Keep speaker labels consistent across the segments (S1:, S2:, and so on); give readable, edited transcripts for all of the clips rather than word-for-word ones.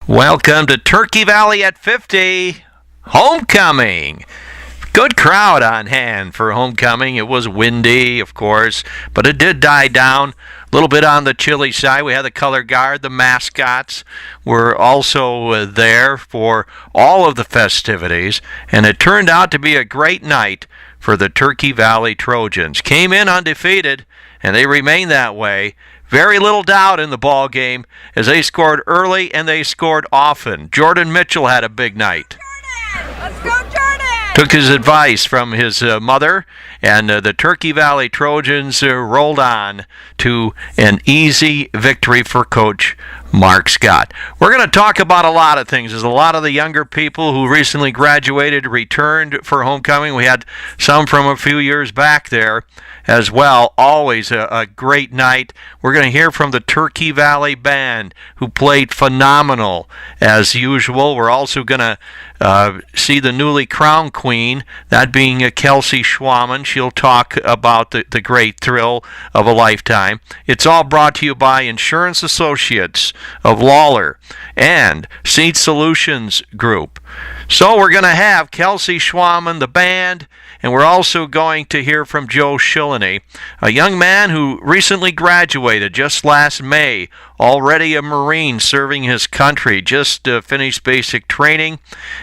S1: Welcome to Turkey Valley at 50, homecoming. Good crowd on hand for homecoming. It was windy, of course, but it did die down. A little bit on the chilly side. We had the color guard, the mascots were also there for all of the festivities, and it turned out to be a great night for the Turkey Valley Trojans. Came in undefeated, and they remain that way. Very little doubt in the ball game as they scored early and they scored often. Jordan Mitchell had a big night.
S2: Jordan! Let's go, Jordan!
S1: Took his advice from his mother, and the Turkey Valley Trojans rolled on to an easy victory for Coach Mark Scott. We're going to talk about a lot of things. There's a lot of the younger people who recently graduated returned for homecoming. We had some from a few years back there as well. Always a great night. We're going to hear from the Turkey Valley Band, who played phenomenal as usual. We're also going to see the newly crowned queen, that being Calsey Schwamann. She'll talk about the great thrill of a lifetime. It's all brought to you by Insurance Associates of Lawler and Seed Solutions Group. So we're going to have Calsey Schwamann, the band, and we're also going to hear from Joe Shileny, a young man who recently graduated just last May, already a Marine serving his country, just finished basic training,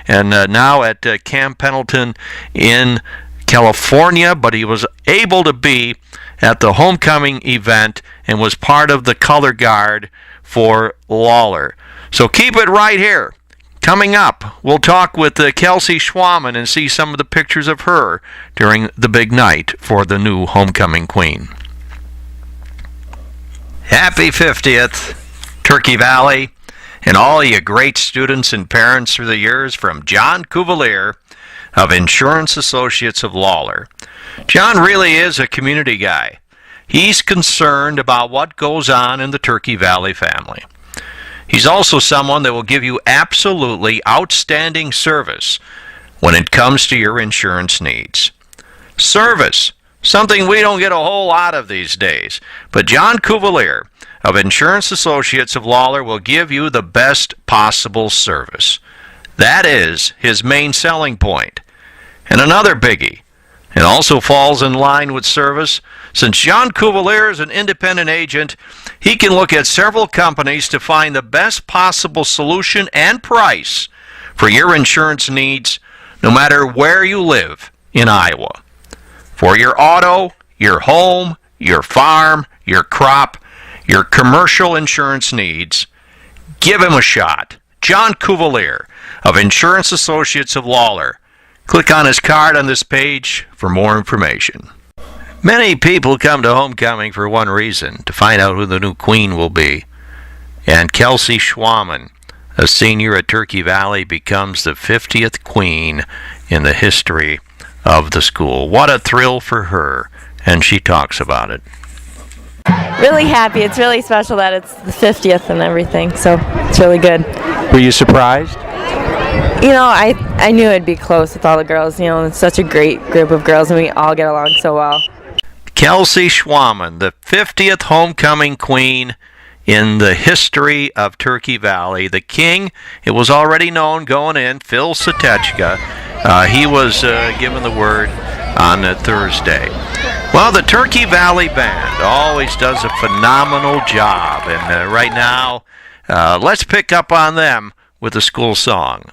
S1: and now at Camp Pendleton in California, but he was able to be at the homecoming event and was part of the color guard for Lawler. So keep it right here. Coming up, we'll talk with Calsey Schwamann and see some of the pictures of her during the big night for the new homecoming queen. Happy 50th, Turkey Valley, and all you great students and parents through the years, from John Cuvalier of Insurance Associates of Lawler. John really is a community guy. He's concerned about what goes on in the Turkey Valley family. He's also someone that will give you absolutely outstanding service when it comes to your insurance needs. Service, something we don't get a whole lot of these days. But John Cuvalier of Insurance Associates of Lawler will give you the best possible service. That is his main selling point. And another biggie, it also falls in line with service. Since John Cuvalier is an independent agent, he can look at several companies to find the best possible solution and price for your insurance needs, no matter where you live in Iowa. For your auto, your home, your farm, your crop, your commercial insurance needs, give him a shot. John Cuvalier of Insurance Associates of Lawler. Click on his card on this page for more information. Many people come to homecoming for one reason, to find out who the new queen will be. And Calsey Schwamann, a senior at Turkey Valley, becomes the 50th queen in the history of the school. What a thrill for her, and she talks about it.
S3: Really happy. It's really special that it's the 50th and everything, so it's really good.
S4: Were you surprised?
S3: You know, I knew it'd be close with all the girls. You know, it's such a great group of girls, and we all get along so well.
S1: Calsey Schwamann, the 50th homecoming queen in the history of Turkey Valley. The king, it was already known going in, Phil Satechka. He was given the word on Thursday. Well, the Turkey Valley Band always does a phenomenal job, and right now, let's pick up on them with a school song.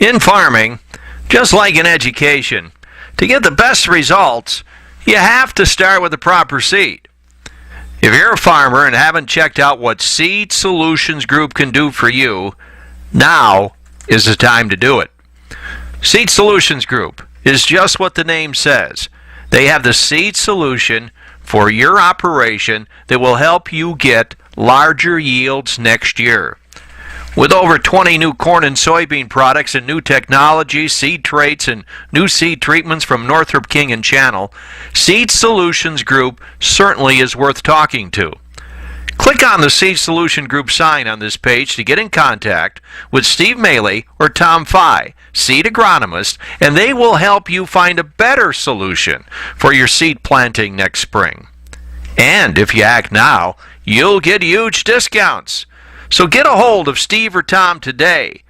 S1: In farming, just like in education, to get the best results, you have to start with the proper seed. If you're a farmer and haven't checked out what Seed Solutions Group can do for you, now is the time to do it. Seed Solutions Group is just what the name says. They have the seed solution for your operation that will help you get larger yields next year. With over 20 new corn and soybean products and new technologies, seed traits, and new seed treatments from Northrop King and Channel, Seed Solutions Group certainly is worth talking to. Click on the Seed Solution Group sign on this page to get in contact with Steve Maley or Tom Fye, seed agronomist, and they will help you find a better solution for your seed planting next spring. And if you act now, you'll get huge discounts. So get a hold of Steve or Tom today.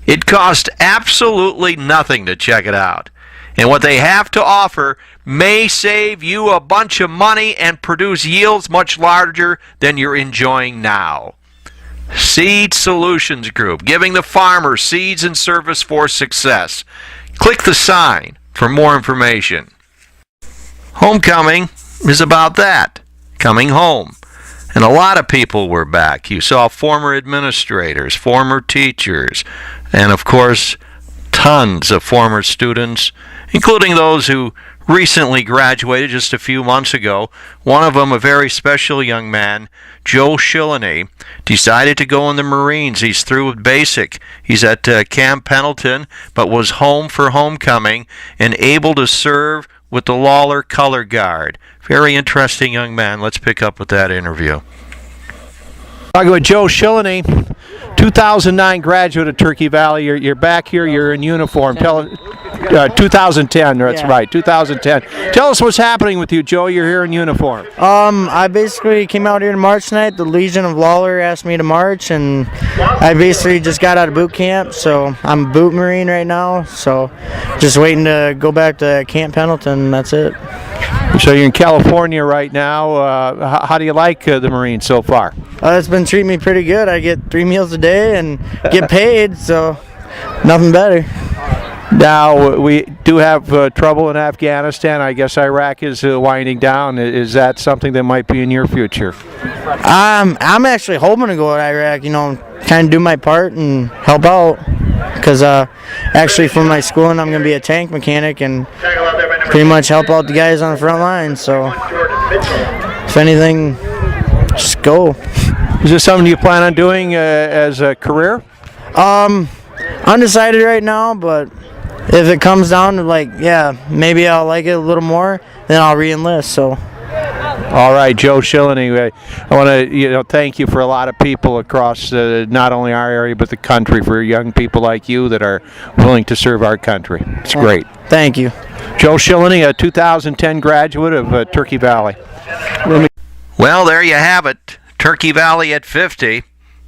S1: It costs absolutely nothing to check it out. And what they have to offer may save you a bunch of money and produce yields much larger than you're enjoying now. Seed Solutions Group, giving the farmer seeds and service for success. Click the sign for more information. Homecoming is about that, coming home. And a lot of people were back. You saw former administrators, former teachers, and of course, tons of former students, including those who recently graduated just a few months ago. One of them, a very special young man, Joe Shileny, decided to go in the Marines. He's through with basic. He's at Camp Pendleton, but was home for homecoming and able to serve with the Lawler Color Guard. Very interesting young man. Let's pick up with that interview.
S4: Talking with Joe Shileny, 2009 graduate of Tureky Valley. You're back here. You're in uniform. 2010. That's
S5: Yeah.
S4: right. 2010. Tell us what's happening with you, Joe. You're here in uniform.
S5: I basically came out here to march tonight. The Legion of Lawler asked me to march, and I basically just got out of boot camp, so I'm a boot Marine right now, so just waiting to go back to Camp Pendleton, that's it.
S4: So you're in California right now. How do you like the Marines so far?
S5: It's been treating me pretty good. I get 3 meals a day and get paid, so nothing better.
S4: Now, we do have trouble in Afghanistan. I guess Iraq is winding down. Is that something that might be in your future?
S5: I'm actually hoping to go to Iraq, kind of do my part and help out. Because actually for my schooling, I'm going to be a tank mechanic and pretty much help out the guys on the front line. So if anything, just go.
S4: Is this something you plan on doing as a career?
S5: Undecided right now, but if it comes down to maybe I'll like it a little more, then I'll re-enlist. So.
S4: All right, Joe Shileny, I want to thank you for a lot of people across not only our area but the country, for young people like you that are willing to serve our country. It's great.
S5: Thank you.
S4: Joe Shileny, a 2010 graduate of Tureky Valley.
S1: Well, there you have it. Tureky Valley at 50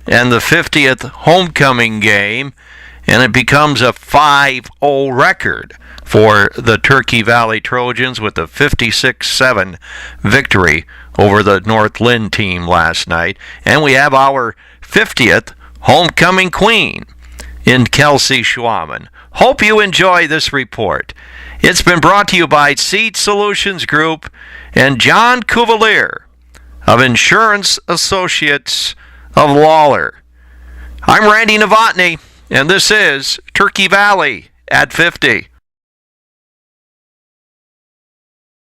S1: and the 50th homecoming game, and it becomes a 5-0 record for the Tureky Valley Trojans with a 56-7 victory over the North Lynn team last night. And we have our 50th homecoming queen in Calsey Schwamann. Hope you enjoy this report. It's been brought to you by Seed Solutions Group and John Cuvalier of Insurance Associates of Lawler. I'm Randy Novotny, and this is Tureky Valley at 50.